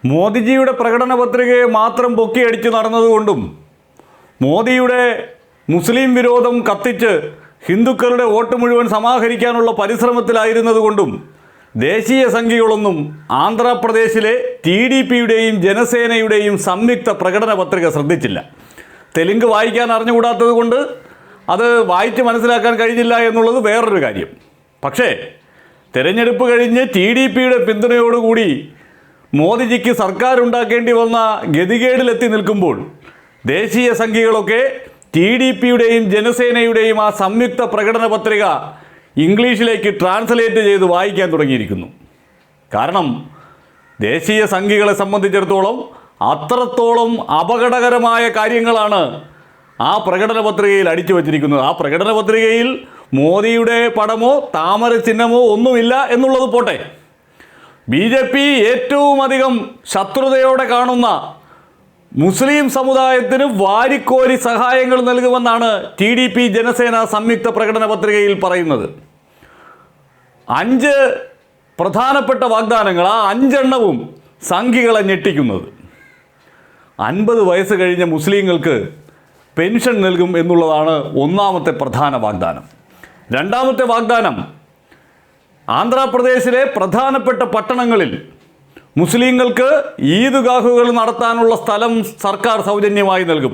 മോദിജിയുടെ പ്രകടന പത്രികയെ മാത്രം പൊക്കിയടിച്ച് നടന്നതുകൊണ്ടും മോദിയുടെ മുസ്ലിം വിരോധം കത്തിച്ച് ഹിന്ദുക്കളുടെ വോട്ട് മുഴുവൻ സമാഹരിക്കാനുള്ള പരിശ്രമത്തിലായിരുന്നതുകൊണ്ടും ദേശീയ സംഖ്യകളൊന്നും ആന്ധ്രാപ്രദേശിലെ TDPയുടെയും ജനസേനയുടെയും സംയുക്ത പ്രകടന പത്രിക ശ്രദ്ധിച്ചില്ല. തെലുങ്ക് വായിക്കാൻ അറിഞ്ഞുകൂടാത്തത് കൊണ്ട് അത് വായിച്ച് മനസ്സിലാക്കാൻ കഴിഞ്ഞില്ല എന്നുള്ളത് വേറൊരു കാര്യം. പക്ഷേ തെരഞ്ഞെടുപ്പ് കഴിഞ്ഞ് TDPയുടെ പിന്തുണയോടുകൂടി മോദിജിക്ക് സർക്കാർ ഉണ്ടാക്കേണ്ടി വന്ന ഗതികേടിലെത്തി നിൽക്കുമ്പോൾ ദേശീയ സംഖ്യകളൊക്കെ TDPയുടെയും ജനസേനയുടെയും ആ സംയുക്ത പ്രകടന പത്രിക ഇംഗ്ലീഷിലേക്ക് ട്രാൻസ്ലേറ്റ് ചെയ്ത് വായിക്കാൻ തുടങ്ങിയിരിക്കുന്നു. കാരണം ദേശീയ സംഖ്യകളെ സംബന്ധിച്ചിടത്തോളം അത്രത്തോളം അപകടകരമായ കാര്യങ്ങളാണ് ആ പ്രകടന പത്രികയിൽ അടിച്ചു വച്ചിരിക്കുന്നത്. ആ പ്രകടന പത്രികയിൽ മോദിയുടെ പടമോ താമര ചിഹ്നമോ ഒന്നുമില്ല എന്നുള്ളത് പോട്ടെ, BJP ഏറ്റവും അധികം ശത്രുതയോടെ കാണുന്ന മുസ്ലിം സമുദായത്തിന് വാരിക്കോരി സഹായങ്ങൾ നൽകുമെന്നാണ് TDP ജനസേന സംയുക്ത പ്രകടന പത്രികയിൽ പറയുന്നത്. 5 പ്രധാനപ്പെട്ട വാഗ്ദാനങ്ങൾ, ആ 5 എണ്ണവും സംഖ്യകളെ ഞെട്ടിക്കുന്നത്. 50 വയസ്സ് കഴിഞ്ഞ മുസ്ലിങ്ങൾക്ക് പെൻഷൻ നൽകും എന്നുള്ളതാണ് ഒന്നാമത്തെ പ്രധാന വാഗ്ദാനം. രണ്ടാമത്തെ വാഗ്ദാനം, ആന്ധ്രാപ്രദേശിലെ പ്രധാനപ്പെട്ട പട്ടണങ്ങളിൽ മുസ്ലിങ്ങൾക്ക് ഈദ്ഗാഹുകൾ നടത്താനുള്ള സ്ഥലം സർക്കാർ സൗജന്യമായി നൽകും.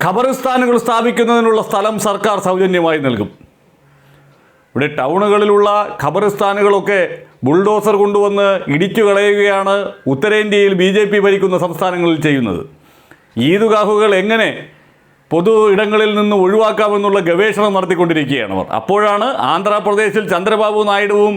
ഖബറിസ്ഥാനുകൾ സ്ഥാപിക്കുന്നതിനുള്ള സ്ഥലം സർക്കാർ സൗജന്യമായി നൽകും. ഇവിടെ ടൗണുകളിലുള്ള ഖബറിസ്ഥാനുകളൊക്കെ ബുൾഡോസർ കൊണ്ടുവന്ന് ഇടിച്ചു കളയുകയാണ് ഉത്തരേന്ത്യയിൽ BJP ഭരിക്കുന്ന സംസ്ഥാനങ്ങളിൽ ചെയ്യുന്നത്. ഈദ്ഗാഹുകൾ എങ്ങനെ പൊതു ഇടങ്ങളിൽ നിന്ന് ഒഴിവാക്കാമെന്നുള്ള ഗവേഷണം നടത്തിക്കൊണ്ടിരിക്കുകയാണ് അവർ. അപ്പോഴാണ് ആന്ധ്രാപ്രദേശിൽ ചന്ദ്രബാബു നായിഡുവും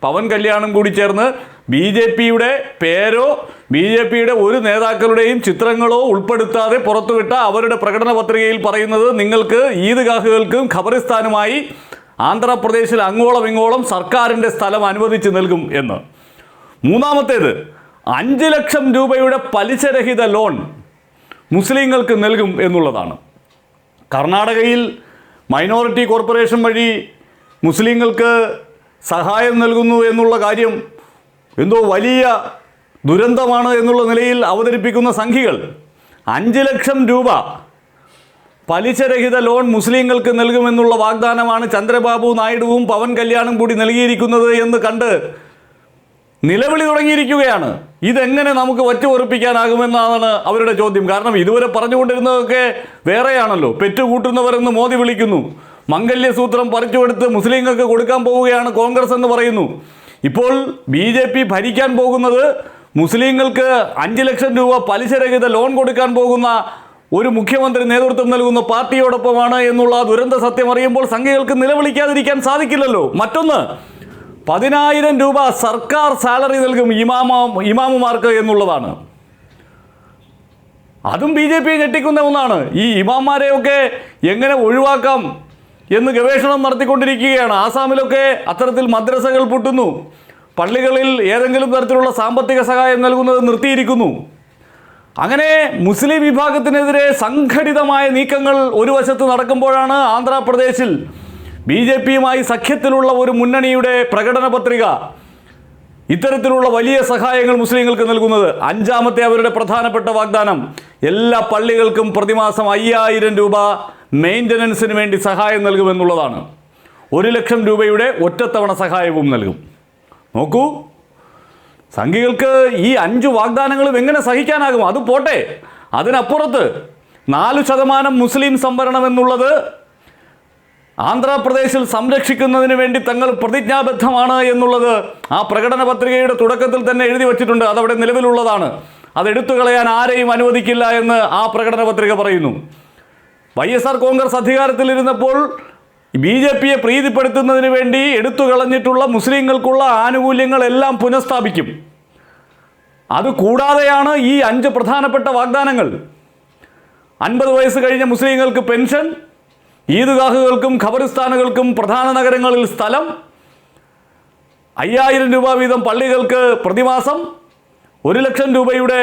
പവൻ കല്യാണും കൂടി ചേർന്ന് BJPയുടെ പേരോ BJPയുടെ ഒരു നേതാക്കളുടെയും ചിത്രങ്ങളോ ഉൾപ്പെടുത്താതെ പുറത്തുവിട്ട അവരുടെ പ്രകടന പത്രികയിൽ പറയുന്നത് നിങ്ങൾക്ക് ഈദ്ഗാഹുകൾക്കും ഖബറിസ്ഥാനുമായി ആന്ധ്രാപ്രദേശിൽ അങ്ങോളം ഇങ്ങോളം സർക്കാരിൻ്റെ സ്ഥലം അനുവദിച്ച് നൽകും എന്ന്. മൂന്നാമത്തേത്, 5 ലക്ഷം രൂപയുടെ പലിശരഹിത ലോൺ മുസ്ലിങ്ങൾക്ക് നൽകും എന്നുള്ളതാണ്. കർണാടകയിൽ മൈനോറിറ്റി കോർപ്പറേഷൻ വഴി മുസ്ലിങ്ങൾക്ക് സഹായം നൽകുന്നു എന്നുള്ള കാര്യം എന്തോ വലിയ ദുരന്തമാണ് എന്നുള്ള നിലയിൽ അവതരിപ്പിക്കുന്ന സംഖ്യകൾ 5 ലക്ഷം രൂപ പലിശരഹിത ലോൺ മുസ്ലിങ്ങൾക്ക് നൽകുമെന്നുള്ള വാഗ്ദാനമാണ് ചന്ദ്രബാബു നായിഡുവും പവൻ കല്യാണും കൂടി നൽകിയിരിക്കുന്നത് എന്ന് കണ്ട് നിലവിളി തുടങ്ങിയിരിക്കുകയാണ്. ഇതെങ്ങനെ നമുക്ക് വച്ചുപൊറിപ്പിക്കാനാകുമെന്നാണ് അവരുടെ ചോദ്യം. കാരണം ഇതുവരെ പറഞ്ഞുകൊണ്ടിരുന്നതൊക്കെ വേറെയാണല്ലോ. പെറ്റുകൂട്ടുന്നവരെന്ന് മോദി വിളിക്കുന്നു, മംഗല്യസൂത്രം പറിച്ചുകൊടുത്ത് മുസ്ലിങ്ങൾക്ക് കൊടുക്കാൻ പോവുകയാണ് കോൺഗ്രസ് എന്ന് പറയുന്നു. ഇപ്പോൾ BJP ഭരിക്കാൻ പോകുന്നത് മുസ്ലിങ്ങൾക്ക് 5 ലക്ഷം രൂപ പലിശരഹിത ലോൺ കൊടുക്കാൻ പോകുന്ന ഒരു മുഖ്യമന്ത്രി നേതൃത്വം നൽകുന്ന പാർട്ടിയോടൊപ്പമാണ് എന്നുള്ള ദുരന്ത സത്യം അറിയുമ്പോൾ സംഖ്യകൾക്ക് നിലവിളിക്കാതിരിക്കാൻ സാധിക്കില്ലല്ലോ. മറ്റൊന്ന്, 10,000 രൂപ സർക്കാർ സാലറി നൽകും ഇമാമുമാർക്ക് എന്നുള്ളതാണ്. അതും BJP ഞെട്ടിക്കുന്ന ഒന്നാണ്. ഈ ഇമാമാരെയൊക്കെ എങ്ങനെ ഒഴിവാക്കാം എന്ന് ഗവേഷണം നടത്തിക്കൊണ്ടിരിക്കുകയാണ്. ആസാമിലൊക്കെ അത്തരത്തിൽ മദ്രസകൾ പൂട്ടുന്നു, പള്ളികളിൽ ഏതെങ്കിലും തരത്തിലുള്ള സാമ്പത്തിക സഹായം നൽകുന്നത് നിർത്തിയിരിക്കുന്നു. അങ്ങനെ മുസ്ലിം വിഭാഗത്തിനെതിരെ സംഘടിതമായ നീക്കങ്ങൾ ഒരു വശത്ത് നടക്കുമ്പോഴാണ് ആന്ധ്രാപ്രദേശിൽ BJPയുമായി സഖ്യത്തിലുള്ള ഒരു മുന്നണിയുടെ പ്രകടന പത്രിക ഇത്തരത്തിലുള്ള വലിയ സഹായങ്ങൾ മുസ്ലിങ്ങൾക്ക് നൽകുന്നത്. 5ാമത്തെ അവരുടെ പ്രധാനപ്പെട്ട വാഗ്ദാനം, എല്ലാ പള്ളികൾക്കും പ്രതിമാസം 5,000 രൂപ മെയിൻ്റനൻസിന് വേണ്ടി സഹായം നൽകുമെന്നുള്ളതാണ്. 1 ലക്ഷം രൂപയുടെ ഒറ്റത്തവണ സഹായവും നൽകും. നോക്കൂ, സംഖ്യകൾക്ക് ഈ 5 വാഗ്ദാനങ്ങളും എങ്ങനെ സഹിക്കാനാകും? അത് പോട്ടെ, അതിനപ്പുറത്ത് 4% മുസ്ലിം സംവരണം എന്നുള്ളത് ആന്ധ്രാപ്രദേശിൽ സംരക്ഷിക്കുന്നതിന് വേണ്ടി തങ്ങൾ പ്രതിജ്ഞാബദ്ധമാണ് എന്നുള്ളത് ആ പ്രകടന പത്രികയുടെ തുടക്കത്തിൽ തന്നെ എഴുതി വച്ചിട്ടുണ്ട്. അതവിടെ നിലവിലുള്ളതാണ്. അതെടുത്തു കളയാൻ ആരെയും അനുവദിക്കില്ല എന്ന് ആ പ്രകടന പത്രിക പറയുന്നു. YSR കോൺഗ്രസ് അധികാരത്തിലിരുന്നപ്പോൾ BJPയെ പ്രീതിപ്പെടുത്തുന്നതിന് വേണ്ടി എടുത്തു കളഞ്ഞിട്ടുള്ള മുസ്ലിങ്ങൾക്കുള്ള ആനുകൂല്യങ്ങളെല്ലാം പുനഃസ്ഥാപിക്കും. അതുകൂടാതെയാണ് ഈ 5 പ്രധാനപ്പെട്ട വാഗ്ദാനങ്ങൾ. 50 വയസ്സ് കഴിഞ്ഞ മുസ്ലിങ്ങൾക്ക് പെൻഷൻ, ഈദ്ഗാഹുകൾക്കും ഖബറിസ്ഥാനുകൾക്കും പ്രധാന നഗരങ്ങളിൽ സ്ഥലം, 5,000 രൂപ വീതം പള്ളികൾക്ക് പ്രതിമാസം, 1 ലക്ഷം രൂപയുടെ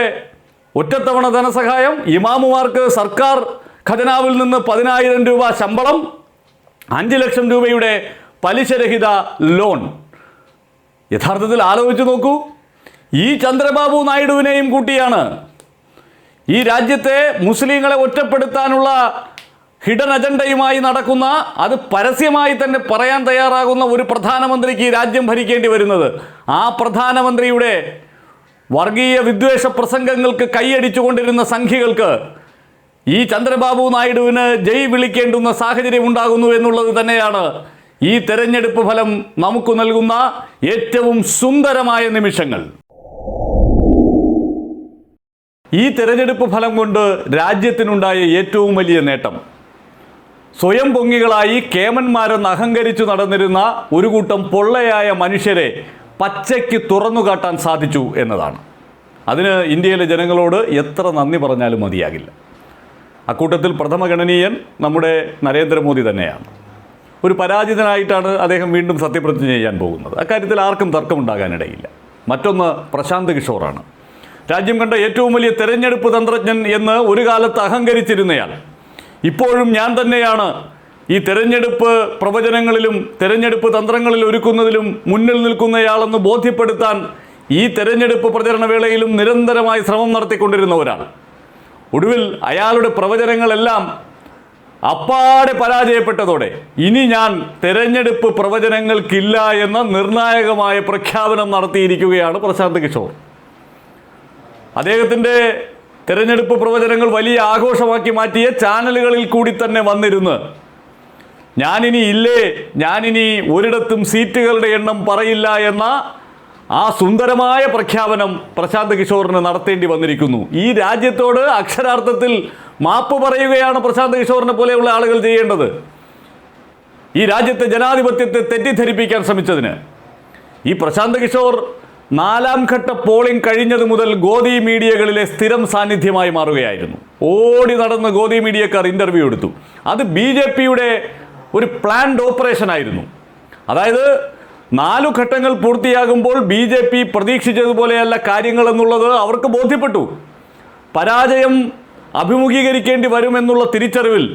ഒറ്റത്തവണ ധനസഹായം, ഇമാമുമാർക്ക് സർക്കാർ ഖജനാവിൽ നിന്ന് 10,000 രൂപ ശമ്പളം, 5 ലക്ഷം രൂപയുടെ പലിശരഹിത ലോൺ. യഥാർത്ഥത്തിൽ ആലോചിച്ച് നോക്കൂ, ഈ ചന്ദ്രബാബു നായിഡുവിനെയും കൂട്ടിയാണ് ഈ രാജ്യത്തെ മുസ്ലിങ്ങളെ ഒറ്റപ്പെടുത്താനുള്ള ഹിഡൻ അജണ്ടയുമായി നടക്കുന്ന, അത് പരസ്യമായി തന്നെ പറയാൻ തയ്യാറാകുന്ന ഒരു പ്രധാനമന്ത്രിക്ക് ഈ രാജ്യം ഭരിക്കേണ്ടി വരുന്നത്. ആ പ്രധാനമന്ത്രിയുടെ വർഗീയ വിദ്വേഷ പ്രസംഗങ്ങൾക്ക് കൈയടിച്ചുകൊണ്ടിരുന്ന സംഖ്യകൾക്ക് ഈ ചന്ദ്രബാബു നായിഡുവിന് ജയ് വിളിക്കേണ്ടുന്ന സാഹചര്യം ഉണ്ടാകുന്നു എന്നുള്ളത് തന്നെയാണ് ഈ തെരഞ്ഞെടുപ്പ് ഫലം നമുക്ക് നൽകുന്ന ഏറ്റവും സുന്ദരമായ നിമിഷങ്ങൾ. ഈ തെരഞ്ഞെടുപ്പ് ഫലം കൊണ്ട് രാജ്യത്തിനുണ്ടായ ഏറ്റവും വലിയ നേട്ടം, സ്വയം പൊങ്ങികളായി കേമന്മാരെന്ന് അഹങ്കരിച്ചു നടന്നിരുന്ന ഒരു കൂട്ടം പൊള്ളയായ മനുഷ്യരെ പച്ചയ്ക്ക് തുറന്നുകാട്ടാൻ സാധിച്ചു എന്നതാണ്. അതിന് ഇന്ത്യയിലെ ജനങ്ങളോട് എത്ര നന്ദി പറഞ്ഞാലും മതിയാകില്ല. അക്കൂട്ടത്തിൽ പ്രഥമഗണനീയൻ നമ്മുടെ നരേന്ദ്രമോദി തന്നെയാണ്. ഒരു പരാജിതനായിട്ടാണ് അദ്ദേഹം വീണ്ടും സത്യപ്രതിജ്ഞ ചെയ്യാൻ പോകുന്നത്. അക്കാര്യത്തിൽ ആർക്കും തർക്കമുണ്ടാകാനിടയില്ല. മറ്റൊന്ന് പ്രശാന്ത് കിഷോറാണ്. രാജ്യം കണ്ട ഏറ്റവും വലിയ തെരഞ്ഞെടുപ്പ് തന്ത്രജ്ഞൻ എന്ന് ഒരു കാലത്ത് അഹങ്കരിച്ചിരുന്നയാൾ ഇപ്പോഴും ഞാൻ തന്നെയാണ് ഈ തെരഞ്ഞെടുപ്പ് പ്രവചനങ്ങളിലും തെരഞ്ഞെടുപ്പ് തന്ത്രങ്ങളിൽ ഒരുക്കുന്നതിലും മുന്നിൽ നിൽക്കുന്നയാളെന്ന് ബോധ്യപ്പെടുത്താൻ ഈ തെരഞ്ഞെടുപ്പ് പ്രചരണ വേളയിലും നിരന്തരമായി ശ്രമം നടത്തിക്കൊണ്ടിരുന്ന ഒരാൾ. ഒടുവിൽ അയാളുടെ പ്രവചനങ്ങളെല്ലാം അപ്പാടെ പരാജയപ്പെട്ടതോടെ ഇനി ഞാൻ തെരഞ്ഞെടുപ്പ് പ്രവചനങ്ങൾക്കില്ല എന്ന നിർണായകമായ പ്രഖ്യാപനം നടത്തിയിരിക്കുകയാണ് പ്രശാന്ത് കിഷോർ. അദ്ദേഹത്തിൻ്റെ തെരഞ്ഞെടുപ്പ് പ്രവചനങ്ങൾ വലിയ ആഘോഷമാക്കി മാറ്റിയ ചാനലുകളിൽ കൂടി തന്നെ വന്നിരുന്ന് ഞാനിനി ഒരിടത്തും സീറ്റുകളുടെ എണ്ണം പറയില്ല എന്ന ആ സുന്ദരമായ പ്രഖ്യാപനം പ്രശാന്ത് കിഷോറിന് നടത്തേണ്ടി വന്നിരിക്കുന്നു. ഈ രാജ്യത്തോട് അക്ഷരാർത്ഥത്തിൽ മാപ്പ് പറയുകയാണ് പ്രശാന്ത് കിഷോറിനെ പോലെയുള്ള ആളുകൾ ചെയ്യേണ്ടത്. ഈ രാജ്യത്തെ ജനാധിപത്യത്തെ തെറ്റിദ്ധരിപ്പിക്കാൻ ശ്രമിച്ചതിന്. ഈ പ്രശാന്ത് കിഷോർ 4ാം ഘട്ട പോളിംഗ് കഴിഞ്ഞത് മുതൽ ഗോദി മീഡിയകളിലെ സ്ഥിരം സാന്നിധ്യമായി മാറുകയായിരുന്നു. ഓടി നടന്ന് ഗോദി മീഡിയക്കാർ ഇൻ്റർവ്യൂ എടുത്തു. അത് BJPയുടെ ഒരു പ്ലാൻഡ് ഓപ്പറേഷൻ ആയിരുന്നു. അതായത് 4 ഘട്ടങ്ങൾ പൂർത്തിയാകുമ്പോൾ BJP പ്രതീക്ഷിച്ചതുപോലെയല്ല കാര്യങ്ങൾ എന്നുള്ളത് അവർക്ക് ബോധ്യപ്പെട്ടു. പരാജയം അഭിമുഖീകരിക്കേണ്ടി വരുമെന്നുള്ള തിരിച്ചറിവിൽ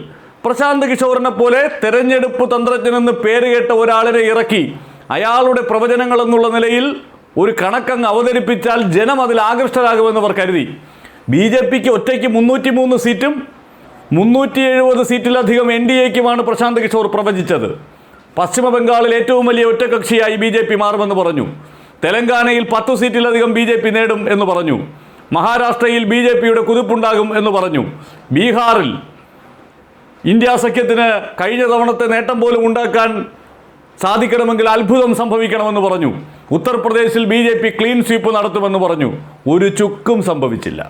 പ്രശാന്ത് കിഷോറിനെ പോലെ തെരഞ്ഞെടുപ്പ് തന്ത്രജ്ഞനെന്ന് പേരുകേട്ട ഒരാളിനെ ഇറക്കി അയാളുടെ പ്രവചനങ്ങൾ എന്നുള്ള നിലയിൽ ഒരു കണക്കങ്ങ് അവതരിപ്പിച്ചാൽ ജനം അതിൽ ആകൃഷ്ടരാകുമെന്ന് അവർ കരുതി. BJPക്ക് ഒറ്റയ്ക്ക് 303 സീറ്റും 370 സീറ്റിലധികം NDAക്കുമാണ് പ്രശാന്ത് കിഷോർ പ്രവചിച്ചത്. പശ്ചിമ ബംഗാളിൽ ഏറ്റവും വലിയ ഒറ്റകക്ഷിയായി BJP മാറുമെന്ന് പറഞ്ഞു. തെലങ്കാനയിൽ 10 സീറ്റിലധികം BJP നേടും എന്ന് പറഞ്ഞു. മഹാരാഷ്ട്രയിൽ BJPയുടെ കുതിപ്പുണ്ടാകും എന്ന് പറഞ്ഞു. ബീഹാറിൽ ഇന്ത്യ സഖ്യത്തിന് കഴിഞ്ഞ തവണത്തെ നേട്ടം പോലും ഉണ്ടാക്കാൻ സാധിക്കണമെങ്കിൽ അത്ഭുതം സംഭവിക്കണമെന്ന് പറഞ്ഞു. ഉത്തർപ്രദേശിൽ BJP ക്ലീൻ സ്വീപ്പ് നടത്തുമെന്ന് പറഞ്ഞു. ഒരു ചുക്കും സംഭവിച്ചില്ല.